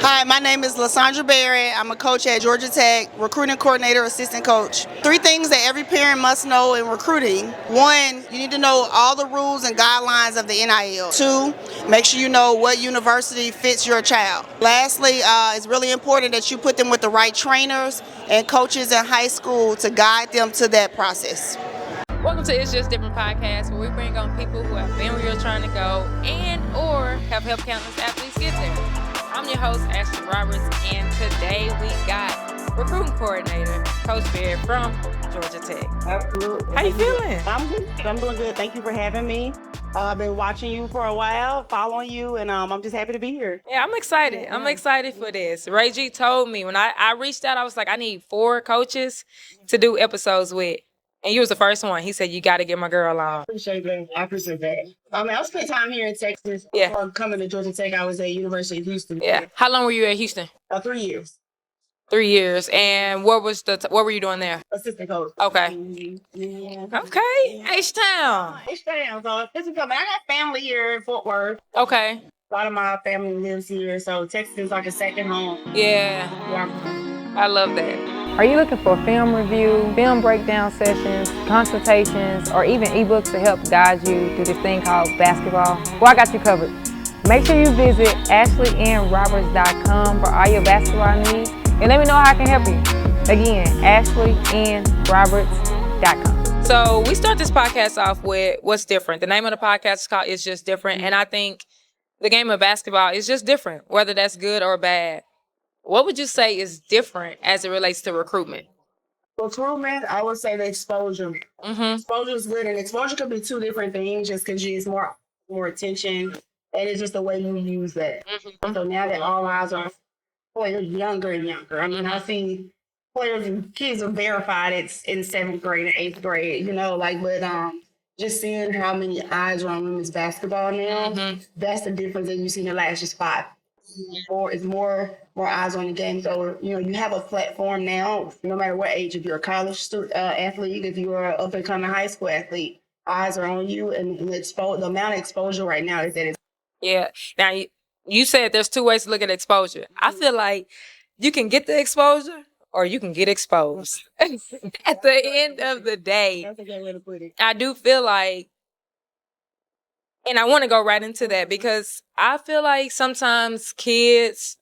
Hi, my name is Lasondra Barrett. I'm a coach at Georgia Tech, recruiting coordinator, assistant coach. Three things that every parent must know in recruiting. One, you need to know all the rules and guidelines of the NIL. Two, make sure you know what university fits your child. Lastly, it's really important that you put them with the right trainers and coaches in high school to guide them to that process. Welcome to It's Just Different podcast, where we bring on people who have been where you're trying to go and or have helped countless athletes get there. I'm your host, Esteemed Roberts, and today we got recruiting coordinator, Coach Barrett from Georgia Tech. Absolutely. How you feeling? I'm good. I'm doing good. Thank you for having me. I've been watching you for a while, following you, and I'm just happy to be here. Yeah, I'm excited. Yeah. I'm excited for this. Ray G told me when I reached out, I was like, I need 4 coaches to do episodes with. And you was the first one. He said, you got to get my girl on. Appreciate that. I appreciate that. I spent time here in Texas. Yeah. Before coming to Georgia Tech, I was at University of Houston. Yeah. How long were you at Houston? 3 years. 3 years. And what were you doing there? Assistant coach. Okay. Yeah. Okay. H-Town. H-Town. So this is coming. I got family here in Fort Worth. Okay. A lot of my family lives here, so Texas is like a second home. Yeah. I love that. Are you looking for film review, film breakdown sessions, consultations, or even ebooks to help guide you through this thing called basketball? Well, I got you covered. Make sure you visit ashleyandroberts.com for all your basketball needs, and let me know how I can help you. Again, ashleyandroberts.com. So we start this podcast off with what's different. The name of the podcast is called It's Just Different, and I think the game of basketball is just different, whether that's good or bad. What would you say is different as it relates to recruitment? Recruitment, I would say the exposure. Mm-hmm. Exposure is good, and exposure could be 2 different things just because it's more attention, and it's just the way you use that. Mm-hmm. So now that all eyes are players younger and younger. I mean, I see players and kids are verified it's in 7th grade and 8th grade, but just seeing how many eyes are on women's basketball now, that's the difference that you see in the last just 5. It's more eyes on the game. So, you have a platform now, no matter what age, if you're a college athlete, if you're an up-and-coming high school athlete, eyes are on you, and the amount of exposure right now is that it's... Yeah. Now, you said there's 2 ways to look at exposure. I feel like you can get the exposure or you can get exposed. At the end of the day, That's a good way to put it. I do feel like, and I want to go right into that because I feel like sometimes kids,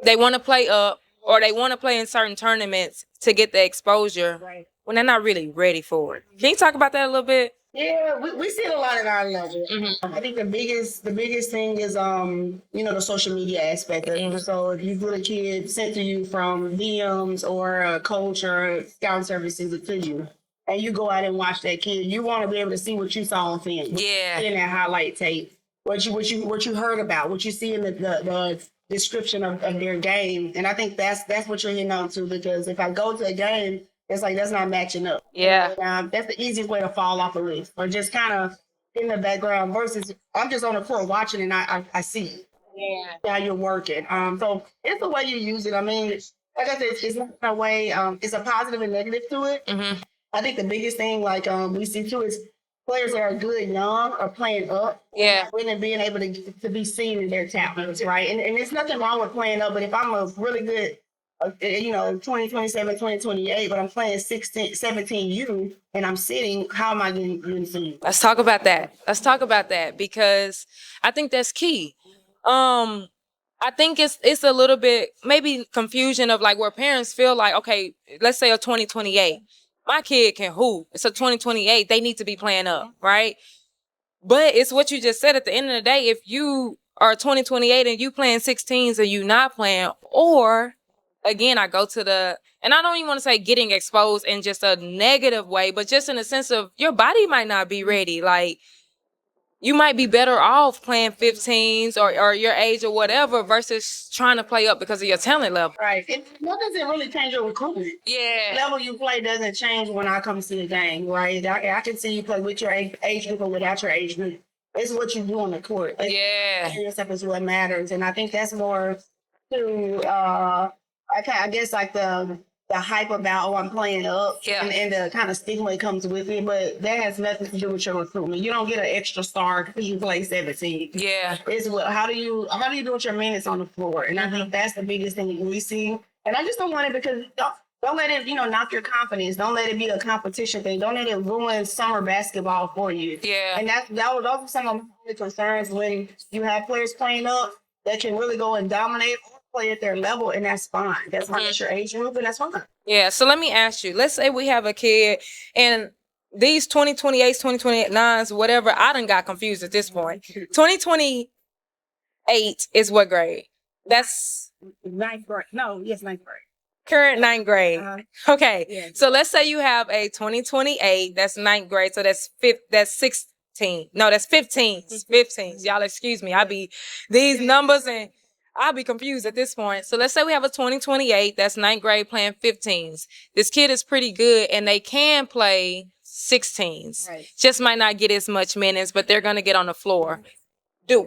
they want to play up or they want to play in certain tournaments to get the exposure when they're not really ready for it. Can you talk about that a little bit? Yeah, we see it a lot at our level. I think the biggest thing is the social media aspect of it. So if you get a kid sent to you from DMs or a coach or scout services to you, and you go out and watch that kid, you want to be able to see what you saw on film. Yeah. In that highlight tape, what you heard about, what you see in the description of their game, and I think that's what you're hitting on to, because if I go to a game, it's like that's not matching up. Yeah. That's the easiest way to fall off a list, or just kind of in the background. Versus I'm just on the court watching and I see how you're working. So it's the way you use it. I mean, like I said, it's not a way. It's a positive and negative to it. I think the biggest thing, we see too, is players that are good young are playing up. Yeah. And being able to be seen in their talents, right? And there's nothing wrong with playing up, but if I'm a really good 2027, 2028, but I'm playing 16, 17 U and I'm sitting, how am I getting seen? Let's talk about that because I think that's key. I think it's a little bit maybe confusion of like where parents feel like, okay, let's say a 2028. My kid can hoop. It's a 2028. They need to be playing up, right? But it's what you just said at the end of the day. If you are 2028 and you playing 16s and you not playing, or again, I go to and I don't even want to say getting exposed in just a negative way, but just in the sense of your body might not be ready. Like, you might be better off playing 15s or your age or whatever versus trying to play up because of your talent level. Right. That doesn't really change your recruitment. Yeah. The level you play doesn't change when I come see the game, right? I can see you play with your age group or without your age group. It's what you do on the court. Yourself is what matters. And I think that's more to, I guess, like the the hype about, oh, I'm playing up, Yeah. and the kind of stigma that comes with it, but that has nothing to do with your recruitment. You don't get an extra star because you play 17. Yeah. It's what, how do you do with your minutes on the floor? And I think that's the biggest thing we see. And I just don't want it because don't let it, knock your confidence. Don't let it be a competition thing. Don't let it ruin summer basketball for you. Yeah. And those are some of my concerns when you have players playing up that can really go and dominate or play at their level, and that's fine. That's fine. That's your age group, and that's fine. Yeah. So let me ask you. Let's say we have a kid and these 2028s, 2029s, whatever. I done got confused at this point. 2028 is what grade? That's Ninth grade. No, yes, ninth grade. current ninth grade. Okay. Yeah. So let's say you have a 2028, that's ninth grade. So that's 16. No, that's 15s. 15s. Y'all excuse me. These numbers and I'll be confused at this point. So let's say we have a 2028, that's ninth grade playing 15s. This kid is pretty good and they can play 16s. Right. Just might not get as much minutes, but they're going to get on the floor.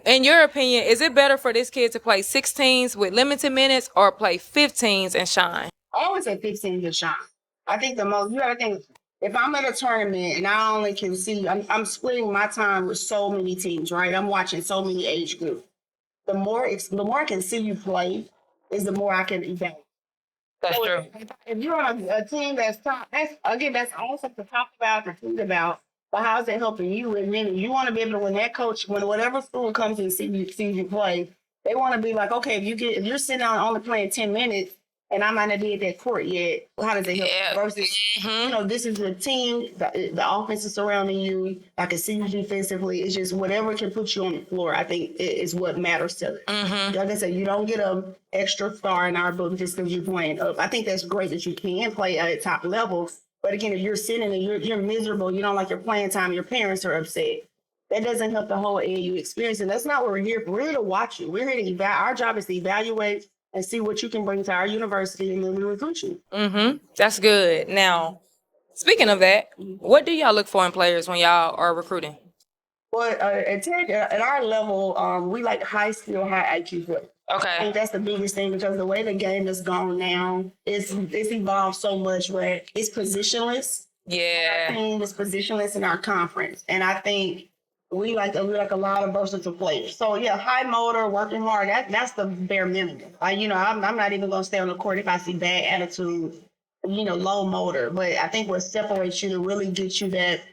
In your opinion, is it better for this kid to play 16s with limited minutes or play 15s and shine? I always say 15 to shine. I think you gotta think, if I'm at a tournament and I only can see, I'm splitting my time with so many teams, right? I'm watching so many age groups. The more I can see you play, is the more I can evaluate. That's true. If you're on a team that's top, that's awesome to talk about, to think about. But how's it helping you? And then you want to be able to, when that coach, when whatever school comes and sees you play, they want to be like, okay, if you're sitting down only playing 10 minutes and I might not be at that court yet, how does it help? Yeah. Versus, this is a team, the offense is surrounding you. I can see you defensively. It's just whatever can put you on the floor, I think is what matters to it. Like I said, you don't get an extra star in our book just because you're playing up. I think that's great that you can play at top levels. But again, if you're sitting and you're miserable, you don't like your playing time, your parents are upset. That doesn't help the whole AAU experience. And that's not what we're here for. We're here to watch you. We're here to our job is to evaluate and see what you can bring to our university, and then we recruit you. That's good. Now, speaking of that, what do y'all look for in players when y'all are recruiting? Well, at our level, we like high skill, high IQ players. I Okay. think that's the biggest thing because the way the game is gone now, it's evolved so much where it's positionless. Yeah. Our team is positionless in our conference, and I think we like a lot of versatile players. So yeah, high motor, working hard. That's the bare minimum. I'm not even gonna stay on the court if I see bad attitude. Low motor. But I think what separates you to really get you that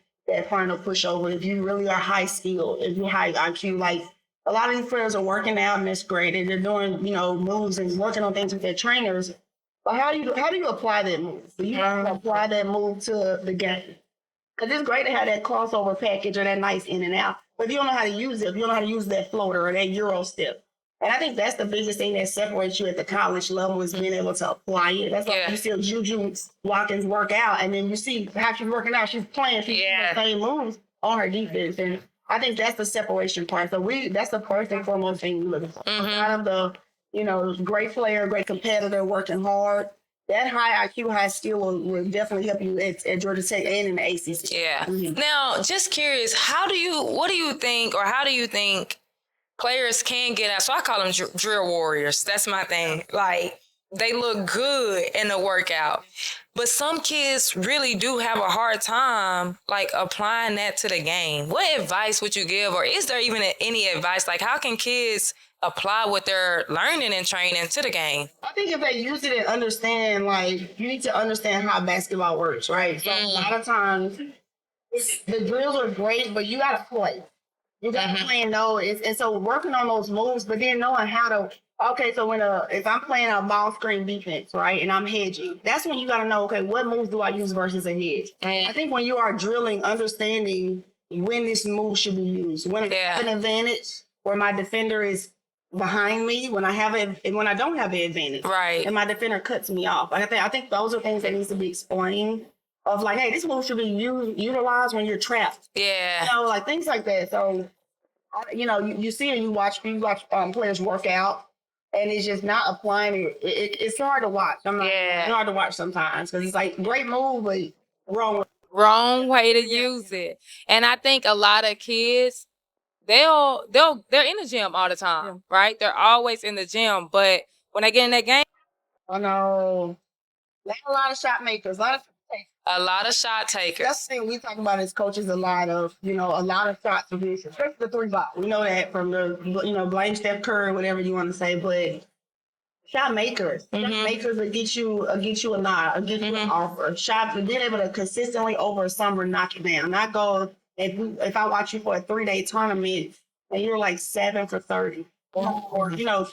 final pushover, if you really are high skilled, if you're high IQ, like a lot of these players are working out in this grade and they're doing moves and working on things with their trainers. But how do you apply that move? Do you apply that move to the game? Because it's great to have that crossover package or that nice in and out. But if you don't know how to use it, if you don't know how to use that floater or that Euro step. And I think that's the biggest thing that separates you at the college level is being able to apply it. That's why you see Juju Watkins work out, and then you see how she's working out. She's playing, she's doing the same moves on her defense. And I think that's the separation part. So that's the first and foremost thing we look for. Out of the, great player, great competitor, working hard. That high IQ, high skill will definitely help you at Georgia Tech and in the ACC. Yeah. Now, just curious, how do you think players can get out? So I call them drill warriors. That's my thing. Like, they look good in the workout. But some kids really do have a hard time, like, applying that to the game. What advice would you give? Or is there even any advice? Like, how can kids apply what they're learning and training to the game? I think if they use it and understand, like, you need to understand how basketball works, right? So a lot of times, the drills are great, but you got to play. You got to play and know. And so working on those moves, but then knowing how to, okay, so if I'm playing a ball screen defense, right, and I'm hedging, that's when you got to know, okay, what moves do I use versus a hedge? I think when you are drilling, understanding when this move should be used, when I have an advantage, where my defender is behind me, when I don't have an advantage, Right. and my defender cuts me off. I think those are things that needs to be explained. Of like, hey, this move should be utilized when you're trapped. Yeah. Like things like that. So, you see and you watch players work out, and it's just not applying it. It's hard to watch. It's hard to watch sometimes because it's like great move, but Wrong way to use it. And I think a lot of kids, they're in the gym all the time, right? They're always in the gym, but when they get in that game, I know. A lot of shot makers, A lot of shot takers. that's the thing we talk about as coaches a lot of, a lot of shots to miss, especially the 3 ball. We know that from the, blame Steph Curry, whatever you want to say, but shot makers. Shot makers will get you a nod, will get you an offer. Shot being able to consistently over a summer knock it down. Not go if I watch you for a 3-day tournament and you're like 7 for 30 or 2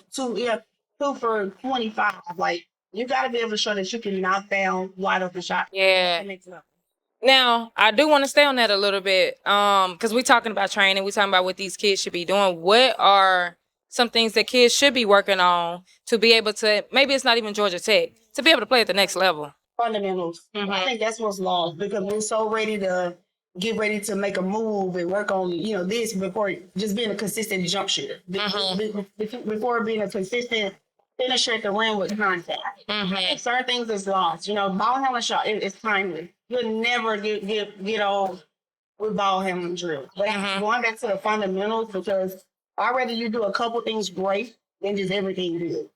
for 25. Like you gotta be able to show that you can knock down wide open shots. Yeah. Now, I do want to stay on that a little bit, because we're talking about training, we're talking about what these kids should be doing. What are some things that kids should be working on to be able to, maybe it's not even Georgia Tech, to be able to play at the next level? Fundamentals. I think that's what's lost because we're so ready to get ready to make a move and work on, this before just being a consistent jump shooter. Before being a consistent finisher at the rim with contact. Certain things is lost. Ball handling shot is timely. You'll never get old with ball handling drills. But going back to the fundamentals, because already you do a couple things great, then just everything good.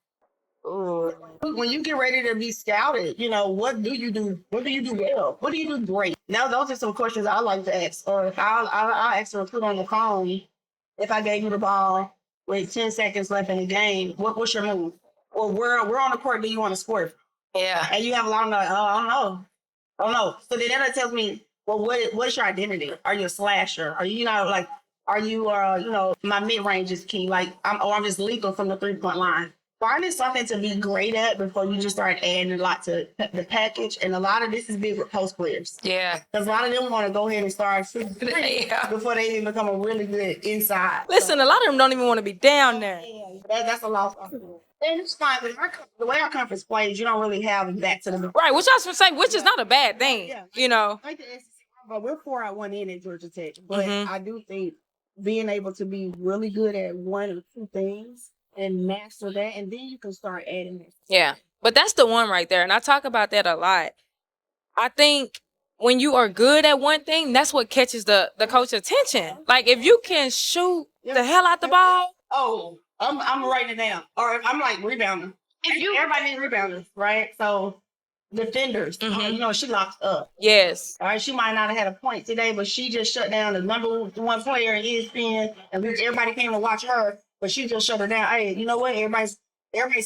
When you get ready to be scouted, what do you do? What do you do well? What do you do great? Now, those are some questions I like to ask. Or if I'll ask a recruit on the phone, if I gave you the ball with 10 seconds left in the game, what's your move? Or where on the court do you want to score? Yeah. And you have a lot of I don't know. So then that tells me, well, what's your identity? Are you a slasher? Are you, are you, my mid-range is key. Like, I'm just lethal from the 3-point line. Finding something to be great at before you just start adding a lot to the package. And a lot of this is big with post players. Yeah. Because a lot of them want to go ahead and start shooting before they even become a really good inside. Listen, a lot of them don't even want to be down there. That's a loss. And it's fine. But the way our conference plays, you don't really have that to the Right, which I was going to say, which is not a bad thing, Like the SEC, but we're 4-1 in at Georgia Tech. But I do think being able to be really good at one or two things and master that, and then you can start adding it. Yeah, but that's the one right there, and I talk about that a lot. I think when you are good at one thing, that's what catches the coach's attention. Like, if you can shoot the hell out the ball. Oh, I'm writing it down. Or I'm like rebounding. Everybody needs rebounders, right? So defenders, she locks up. Yes. All right, she might not have had a point today, but she just shut down the number one player in ESPN, and everybody came to watch her, but she just shut her down. Hey, you know what? Everybody's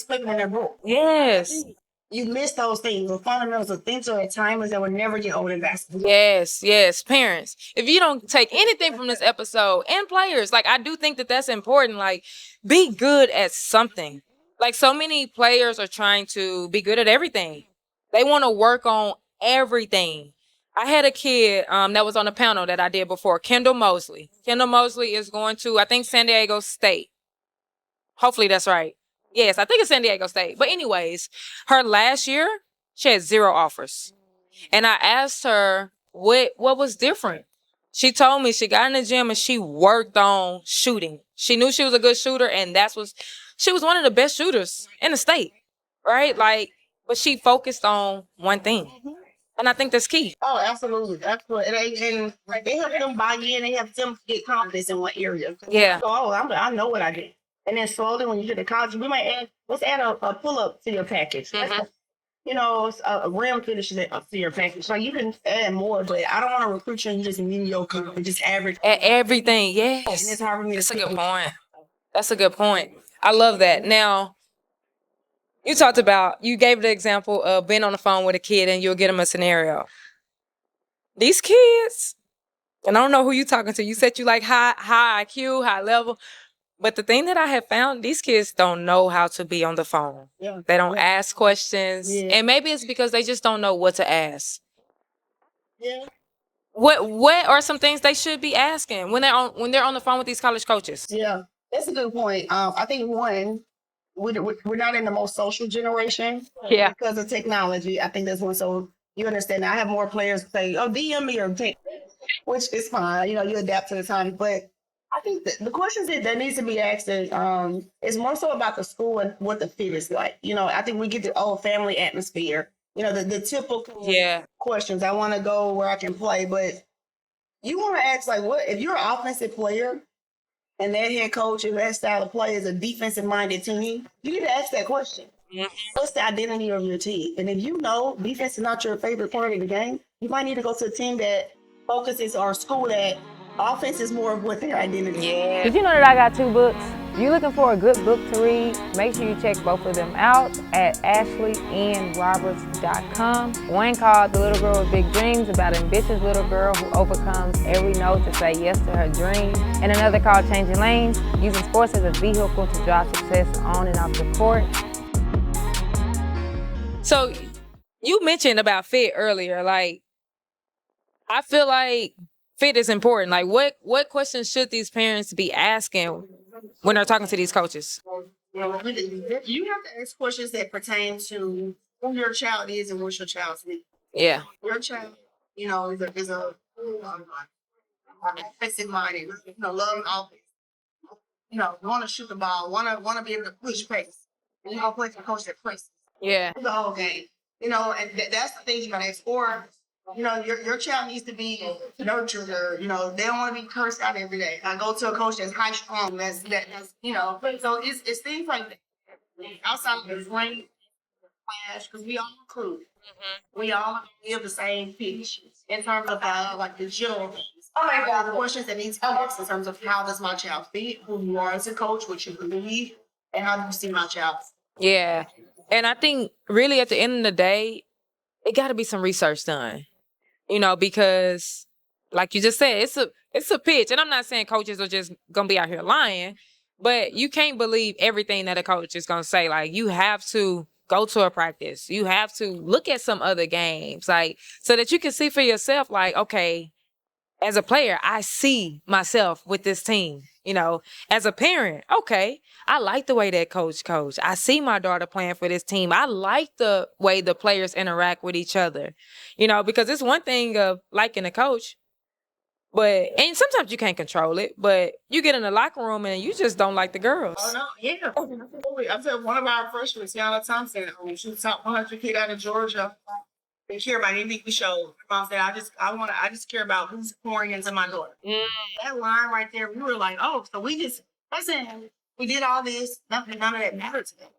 flipping in their book. Yes. You miss those things. The fundamentals of things are at times that will never get old in basketball. Yes. Parents, if you don't take anything from this episode, and players, like, I do think that that's important. Like, be good at something. Like, so many players are trying to be good at everything. They want to work on everything. I had a kid that was on a panel that I did before, Kendall Mosley. Kendall Mosley is going to, I think, San Diego State. Hopefully that's right. Yes, I think it's San Diego State. But anyways, her last year, she had 0 offers. And I asked her what was different. She told me she got in the gym and she worked on shooting. She knew she was a good shooter, and she was one of the best shooters in the state, right? Like, but she focused on one thing. And I think that's key. Oh, absolutely. And they help them buy in. They have them get confidence in one area. Yeah. I know what I did. And then slowly, when you get to college, we might let's add a pull-up to your package. A rim finish to your package. So you can add more, but I don't want to recruit you and just mediocre and just average. At everything, yes. And it's hard for me That's a good point. That's a good point. I love that. Now, you gave the example of being on the phone with a kid and you'll get them a scenario. These kids, and I don't know who you talking to. You said you like high IQ, high level. But the thing that I have found, these kids don't know how to be on the phone. Yeah. They don't ask questions. Yeah. And maybe it's because they just don't know what to ask. Yeah. What are some things they should be asking when they're on the phone with these college coaches? Yeah, that's a good point. I think one, we're not in the most social generation. Yeah. Because of technology. I think that's one. So you understand. I have more players say, "Oh, DM me," or take, which is fine. You adapt to the time. But I think the questions that needs to be asked is more so about the school and what the fit is like. I think we get the old family atmosphere. The typical questions. I want to go where I can play, but you want to ask, like, what if you're an offensive player and that head coach and that style of play is a defensive minded team? You need to ask that question. What's the identity of your team? And if you know defense is not your favorite part of the game, you might need to go to a team that focuses or school that offense is more of what their identity is. Yeah. Did you know that I got 2 books? If you're looking for a good book to read, make sure you check both of them out at ashleyandroberts.com. One called The Little Girl with Big Dreams, about an ambitious little girl who overcomes every no to say yes to her dream. And another called Changing Lanes, using sports as a vehicle to drive success on and off the court. So you mentioned about fit earlier. Like, I feel like fit is important. Like, what questions should these parents be asking when they're talking to these coaches? You have to ask questions that pertain to who your child is and what your child's need. Yeah. Your child, is a offensive minded, love offense. Want to shoot the ball, want to be able to push pace. And you're gonna play for a coach that presses Yeah. the whole game. And that's the thing you gotta ask for. Your child needs to be nurtured, or they don't want to be cursed out every day. I go to a coach that's high strung, that's so it's things like that. Outside of the frame class, because we all recruit. We all give the same pitch in terms of like the general things. Oh my God, the questions that need to be asked in terms of how does my child fit, who you are as a coach, what you believe, and how do you see my child. Yeah. And I think really at the end of the day, it got to be some research done, because like you just said, it's a pitch. And I'm not saying coaches are just going to be out here lying, but you can't believe everything that a coach is going to say. Like, you have to go to a practice. You have to look at some other games, like, so that you can see for yourself, like, okay, as a player, I see myself with this team. As a parent, okay, I like the way that coach. I see my daughter playing for this team. I like the way the players interact with each other, because it's one thing of liking a coach, and sometimes you can't control it, but you get in the locker room and you just don't like the girls. Oh, no, yeah. I said one of our freshmen, Tiana Thompson, she was top 100 kid out of Georgia. They care about anything we show. My mom said, I just care about who's pouring into my daughter. That line right there, we were like, oh, so we did all this, none of that mattered to them.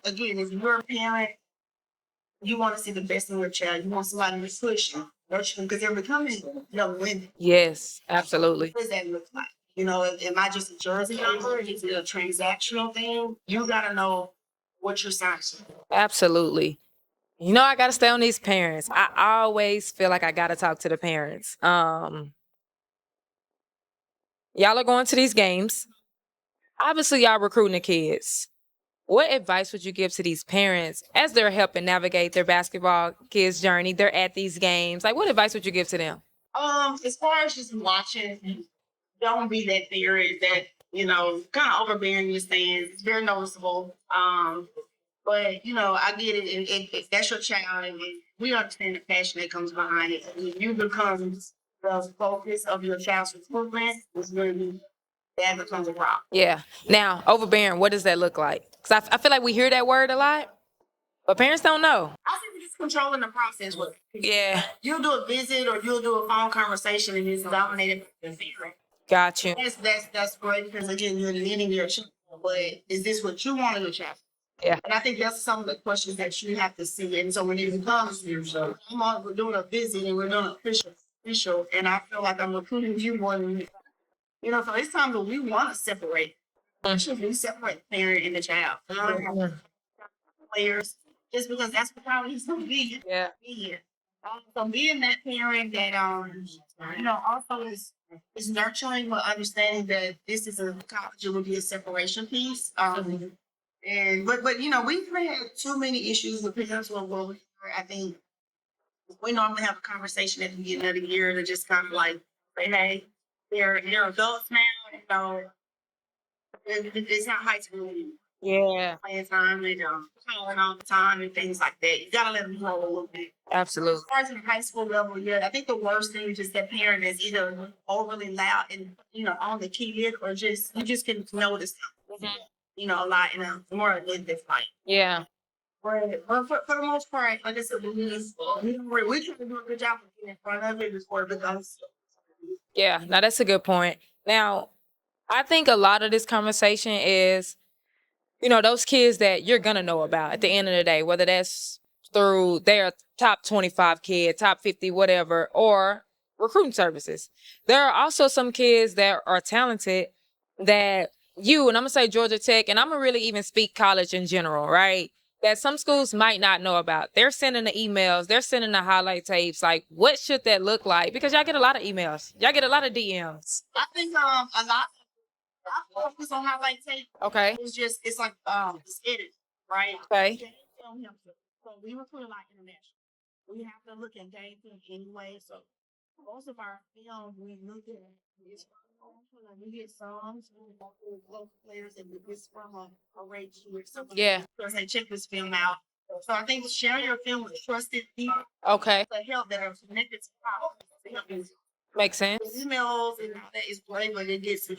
Again, if you're a parent, you want to see the best in your child. You want somebody to push you, nurture them, because they're becoming young women. Yes, absolutely. What does that look like? Am I just a jersey number? Is it a transactional thing? You got to know what you're signing. Absolutely. I got to stay on these parents. I always feel like I got to talk to the parents. Y'all are going to these games. Obviously, y'all recruiting the kids. What advice would you give to these parents as they're helping navigate their basketball kids' journey? They're at these games. Like, what advice would you give to them? As far as just watching, don't be that theory that, kind of overbearing in the stands. It's very noticeable. But, I get it. And that's your child. And we understand the passion that comes behind it. And you become the focus of your child's recruitment, is really, that becomes a problem. Yeah. Now, overbearing, what does that look like? Because I feel like we hear that word a lot, but parents don't know. I think we're just controlling the process with it. Yeah. You'll do a visit or you'll do a phone conversation and it's dominated by the fear. Got you. That's great, because again, you're leading your child. But is this what you want in your child? Yeah. And I think that's some of the questions that you have to see. And so when it comes, we're doing a visit and we're doing official, and I feel like I'm recruiting you more than so it's times when we want to separate. We separate the parent and the child. Players, just because that's what probably is going to be. Yeah. So being that parent that also is nurturing, but understanding that this is a college, it would be a separation piece. But we've had too many issues with parents where I think we normally have a conversation at the beginning of the year to just kind of like say, hey, they're adults now, it's not high school anymore. Yeah. Playing time, they calling all the time and things like that. You gotta let them grow a little bit. Absolutely. As far as in the high school level, I think the worst thing is just that parent is either overly loud and on the kid, or you just can notice a lot in a more negative light. Yeah. But for the most part, like I said, we try to do a good job of getting in front of it before it becomes. Yeah, now that's a good point. Now, I think a lot of this conversation is those kids that you're going to know about at the end of the day, whether that's through their top 25 kid, top 50, whatever, or recruiting services. There are also some kids that are talented that and I'm going to say Georgia Tech, and I'm going to really even speak college in general, right? That some schools might not know about. They're sending the emails, they're sending the highlight tapes. Like, what should that look like? Because y'all get a lot of emails. Y'all get a lot of DMs. I think a lot. I focus on highlight tape. Okay. It's like it's edit, right? Okay. So we recruit a lot international. We have to look at game film anyway. So most of our film we look at is we get songs, we go through local players and it's from a rate or something. Yeah. Because they check this film out. So I think sharing your film with trusted people Okay. to help that are connected to problems. Makes sense. Emails and all that is great, but it gets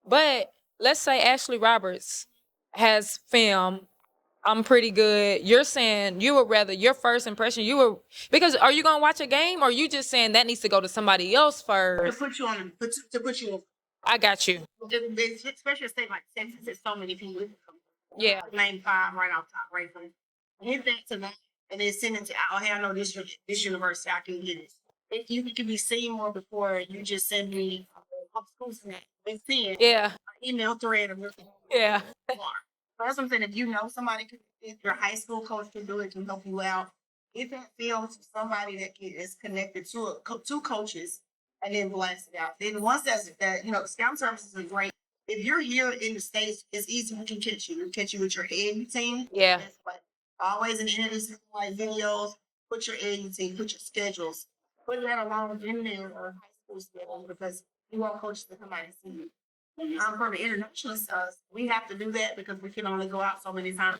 But let's say Ashley Roberts has film. I'm pretty good. You're saying you would rather your first impression, because are you going to watch a game or are you just saying that needs to go to somebody else first? to put you on. I got you. Especially a state like Texas, there's so many people. Yeah. Name 5 right off top, right from hit that to that, and then send it to. Oh, hey, I know this university. I can get it. If you can be seen more before you just send me Yeah. email thread or Yeah. that's something. If you know somebody, if your high school coach can do it, can help you out. If that feels somebody that is connected to two coaches, and then blast it out. Then once that scout services are great. If you're here in the States, it's easy. We can catch you. We can catch you with your AAU team. Yeah. But always in the end of these like videos, put your AAU team, put your schedules, put that along in there or high school schedule because you want coaches to come out and see you. For the international stuff, we have to do that because we can only go out so many times.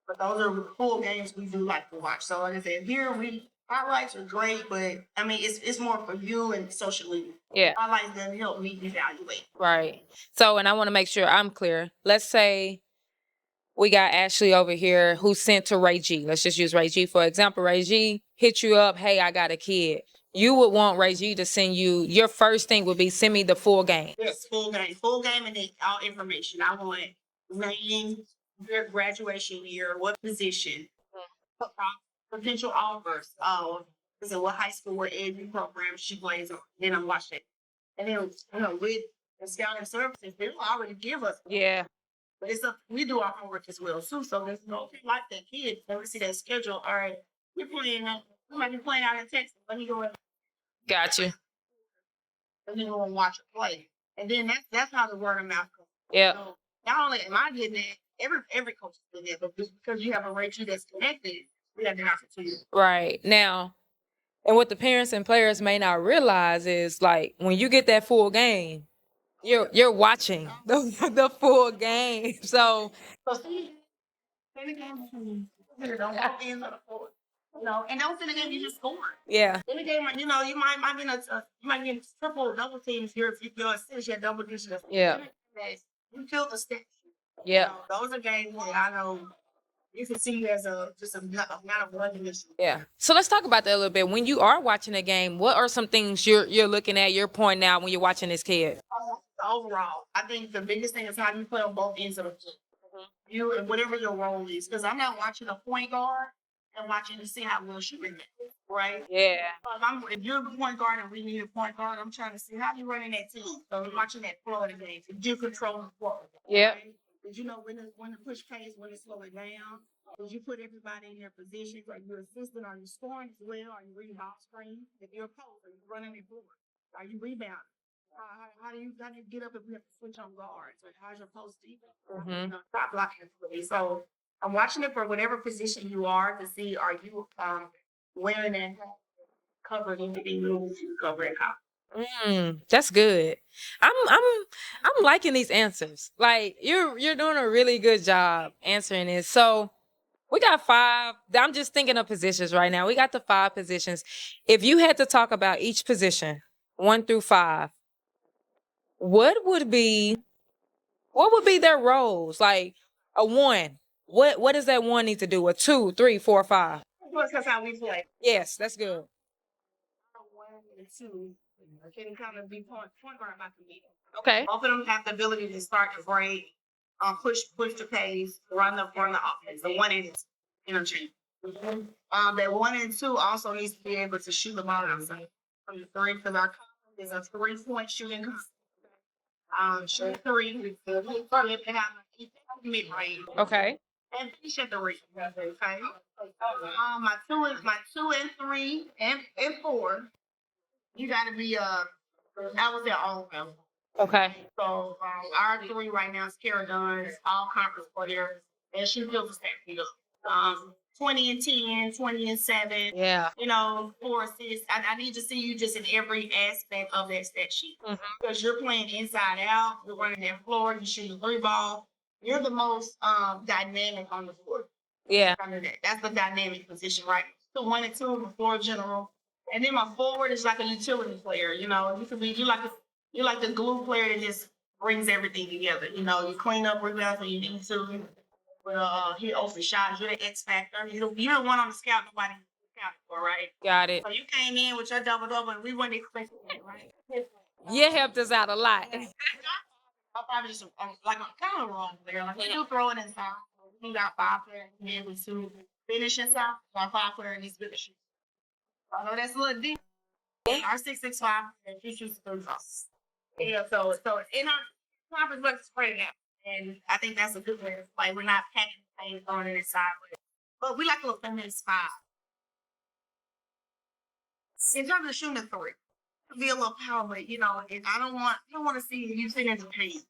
But those are full games we do like to watch. So like I said, here highlights are great, but I mean it's more for you and socially. Yeah. Highlights that help me evaluate. Right. So, and I want to make sure I'm clear. Let's say we got Ashley over here who's sent to Ray G. Let's just use Ray G for example. Ray G hit you up. Hey, I got a kid. You would want Ray G to send you. Your first thing would be send me the full game. Yes, full game, and then all information. I want name, your graduation year, what position, potential offers. So what high school, what AAU program she plays on. Then I'm watching, and then with the scouting services, they will already give us. Yeah. But we do our homework as well too. So there's like that kid. When we see that schedule, all right, we might be playing out in Texas. Let me go and Got you. let me go and watch a play. And then that's how the word of mouth goes. Yeah. So not only am I getting it, every coach is getting it, but just because you have a Rachel that's connected, we have the opportunity. Right. Now, and what the parents and players may not realize is like when you get that full game, you're watching the full game. So see, in the game, don't walk in on the floor. And don't in the game you just score. yeah. In the game, you might be you might get triple, double teams here if you're assist, you have double digits. Yeah. You kill the stats. Yeah. Those are games that I know you can see as just a amount of recognition. Yeah. So let's talk about that a little bit. When you are watching a game, what are some things you're looking at, you're pointing out when you're watching this kid? Overall, I think the biggest thing is how you play on both ends of the field. You and whatever your role is, because I'm not watching a point guard and watching to see how well she can get, right? Yeah. If you're a point guard and we need a point guard, I'm trying to see how you running that team. So I'm watching that flow of the game. Did you control the flow? Yeah. Right? Did you know when to push pace, when to slow it down? Did you put everybody in their positions? Are you assisting? Are you scoring as well? Are you reading off screen? If you're a post, are you running the board? Are you rebounding? How do you get up if we have to switch on guards? Or how's your post defense? Stop blocking. So I'm watching it for whatever position you are to see are you wearing that covered anything moves you cover it how. That's good. I'm liking these answers. Like you're doing a really good job answering this. So we got 5. I'm just thinking of positions right now. We got the 5 positions. If you had to talk about each position, 1 through 5, what would be their roles? Like a 1, what does that 1 need to do? A 2, 3, 4, 5? That's how we play. Yes, that's good. 1 and 2 can kind of be point guard about the middle. Okay. Both of them have the ability to start the break. push the pace, run the offense. The 1 and 2 interchange. That 1 and 2 also needs to be able to shoot the ball outside from the three because our conference is a 3-point shooting conference. Shoot three, mid range, Okay. and finish at the rim. Okay. My two and three and four, you got to be I was their all around. Okay. So our three right now is Kara Dunn's all conference player, and she feels the same. 20 and 10, 20 and 7. Yeah. 4 assists. I need to see you just in every aspect of that stat sheet. Mhm. Because you're playing inside out, you're running that floor, you're shooting the 3 ball. You're the most dynamic on the floor. Yeah. That's the dynamic position, right? So 1 and 2, the floor general. And then my forward is like a utility player. You could be you like the glue player that just brings everything together. You clean up rebounds when you need to. Hit open shots. You're the X factor. You're the one on the scout nobody scouted for, right? Got it. So you came in with your double, and we weren't expecting that, right? You helped us out a lot. I'm probably just like a kind of wrong there. Like we do throw it inside. We got 5 players to be able to finish inside. Our 5 players needs to finish. I know that's a little deep. Our 6'5" and she shoots 3 balls. Yeah, so in our conference, let's spread it out. And I think that's a good way. Like we're not packing things on it inside, but we like a little feminine spot. In terms of shooting the 3, be a little power, but and I don't want to see you sitting in the paint.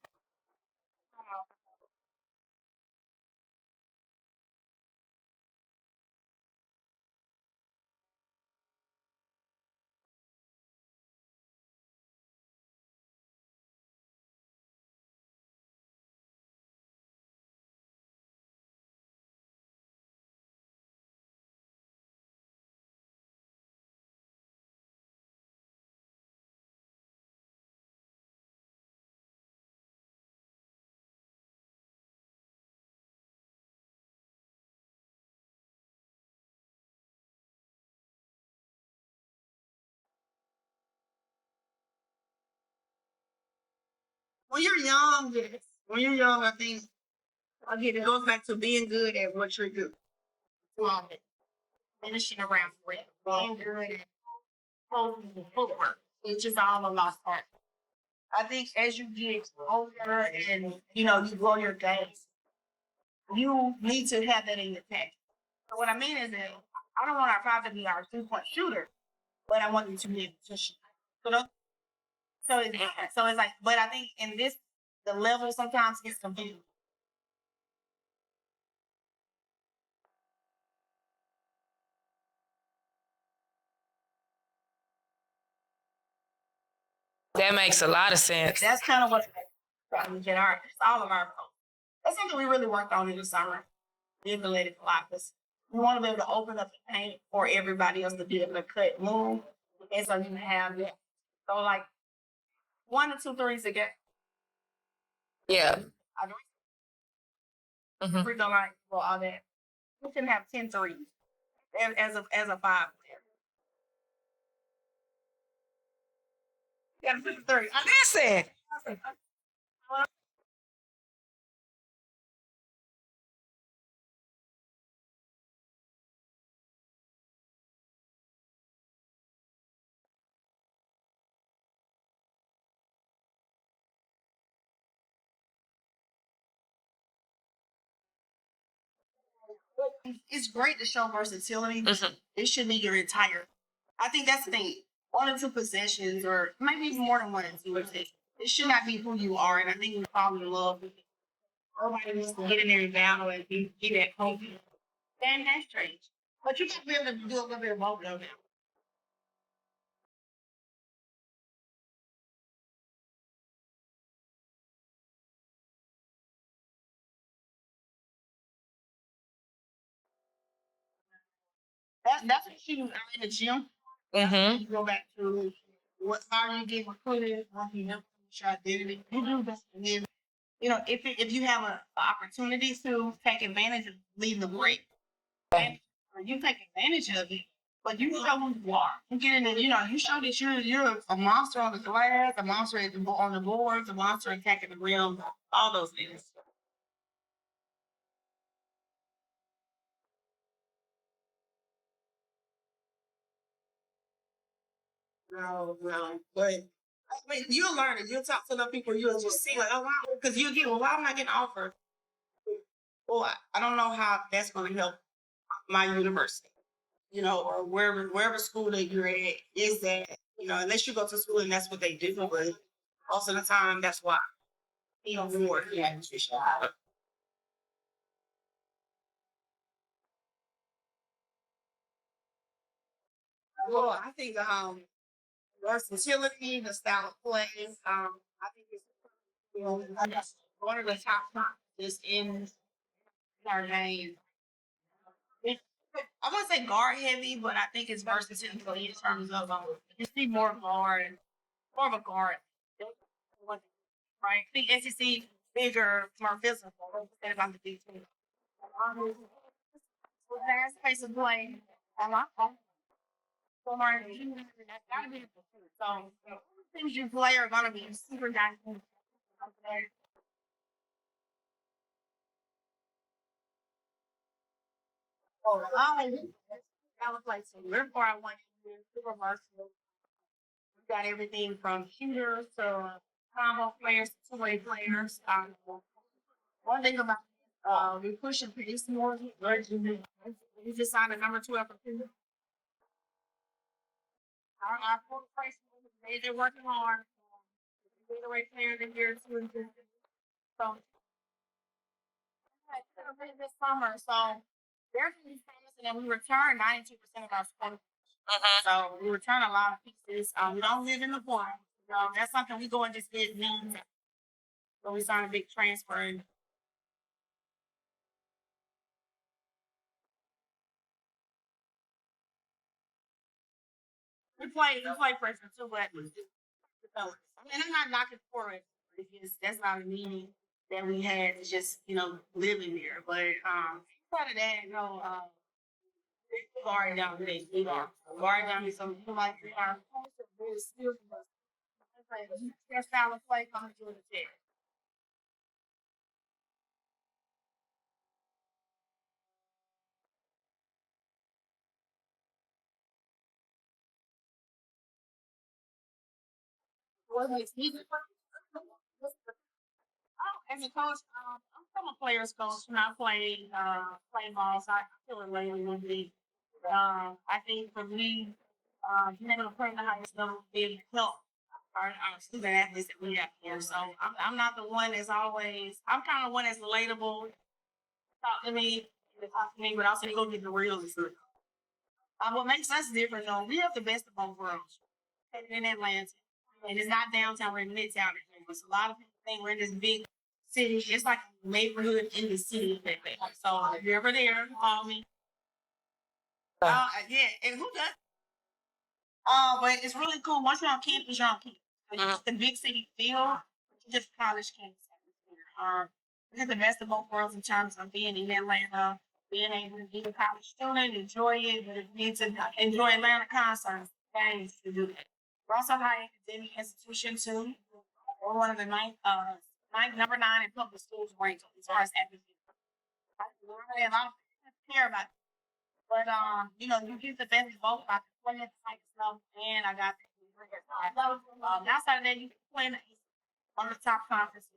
When you're young, yes. When you're young, I think again it goes back to being good at what you're good. Finishing around for it, being good at holding the footwork. It's just all a lost art. I think as you get older and you grow your days, you need to have that in your pack. So what I mean is that I don't want our five to be our 3-point shooter, but I want them to be able to shoot. So it's like, but I think in this the level sometimes gets confused. That makes a lot of sense. That's kind of what we get it's all of our goals. That's something we really worked on in the summer. We implemented a lot because we want to be able to open up the paint for everybody else to be able to cut, move, and so you have that. So like 1 to 2 threes again. Yeah. Free throw line for all that. We can have 10 threes as a 5 player. You got to put 30. Listen. It's great to show versatility. It should be your entire. I think that's the thing. 1 or 2 possessions, or maybe even more than 1 or 2 possessions. It should not be who you are, and I think we fall in love with it. Everybody needs to get in there and battle and be that coach. And that's strange. But you should be able to do a little bit of both of them. That's what you are in the gym. Mm-hmm. You go back to how you get recruited, what you know, your identity. You do that. And then, if you have an opportunity to take advantage of leading the break, and you take advantage of it, but you show who you are. You get in there, you show that you're a monster on the glass, a monster on the boards, a monster attacking the rim, all those things. No. But I mean, you'll learn it. You'll talk to the people. You'll just see like, oh wow, because you'll get, well, why am I getting offered? Well, I don't know how that's going to help my university, or wherever school that you're at is that, unless you go to school and that's what they do. But most of the time, that's why. More, yeah. Well, I think versatility, the style of play. I think it's I guess one of the top is in our game. I wouldn't say guard heavy, but I think it's versatility in terms of you see more of a guard. Right? I think SEC bigger, more physical than about the Big Ten. Fast pace of play. I like that. So that's gotta be so things you play are gonna be super dynamic. Oh, that was like so we're for I want super versatile. We got everything from shooters to combo players to two-way players. One thing about we pushing pace more. We just signed a number 12 recruit. Our full price they're working hard. We're the right player in here too. So this summer, so they're really promising and we return 92% of our spend. So we return a lot of pieces. We don't live in the farm. That's something we go and just get needs. So we sign a big transfer. And we play person too, but I mean, I'm not knocking for it because that's not a meaning that we had. It's just living there. But part of that, guard down today, guard down some like our their style of play comes to the test. What makes me different? As a coach, I'm a player's coach. When I play ball, so I feel it lately with me. I think for me, being able to play the highest level big help our student athletes that we have here. So I'm not the one that's always. I'm kind of one that's relatable. Talk to me, but also go get the real. What makes us different, though, we have the best of both worlds in Atlanta, and it's not downtown. We're in midtown. There's a lot of people think we're in this big city. It's like a neighborhood in the city. So if you're ever there, call me. Yeah, and who does? But it's really cool. Once you're on campus, you're on campus. It's the big city feel, just college campus atmosphere. We have the best of both worlds in terms of being in Atlanta, being able to be a college student, enjoy it, but need to enjoy Atlanta concerts, games to do that. We're also a high academic institution too. We're one of the number 9 in public schools ranked as far as academics. A lot of people care about it. But you get the best of both. I can play at the type of stuff, and I got the outside of that, you can play in on the top conferences.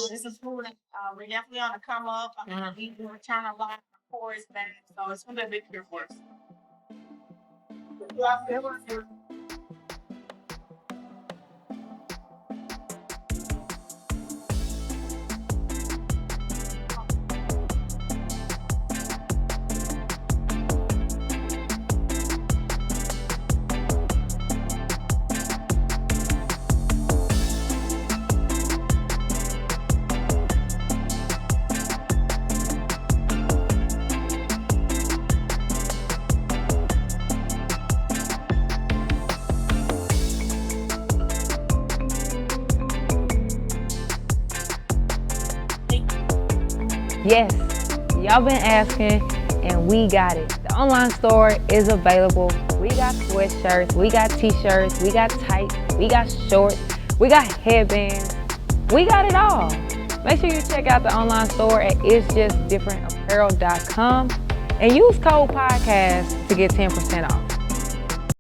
This is cool. We're definitely on the come up. We return a lot of course back, so it's gonna be a big year for us. Yes, y'all been asking and we got it. The online store is available. We got sweatshirts, we got t-shirts, we got tights, we got shorts, we got headbands. We got it all. Make sure you check out the online store at itsjustdifferentapparel.com and use code podcast to get 10% off.